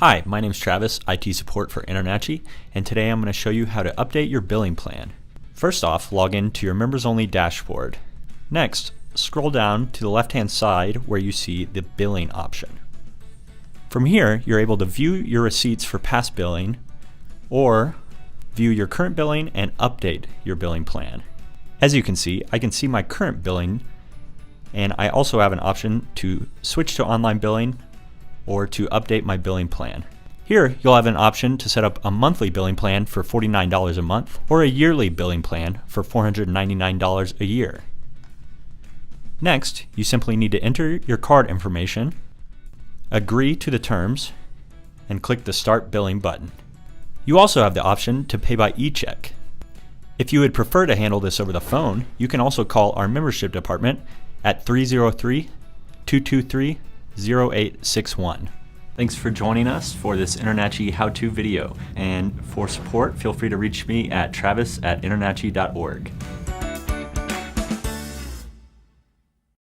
Hi, my name is Travis, IT support for InterNACHI, and today I'm going to show you how to update your billing plan. First off, log in to your members only dashboard. Next, scroll down to the left-hand side where you see the billing option. From here, you're able to view your receipts for past billing or view your current billing and update your billing plan. As you can see, I can see my current billing, and I also have an option to switch to online billing or to update my billing plan. Here, you'll have an option to set up a monthly billing plan for $49 a month or a yearly billing plan for $499 a year. Next, you simply need to enter your card information, agree to the terms, and click the Start Billing button. You also have the option to pay by e-check. If you would prefer to handle this over the phone, you can also call our membership department at 303-223-0861. Thanks for joining us for this InterNACHI how-to video, and for support feel free to reach me at travis@internachi.org.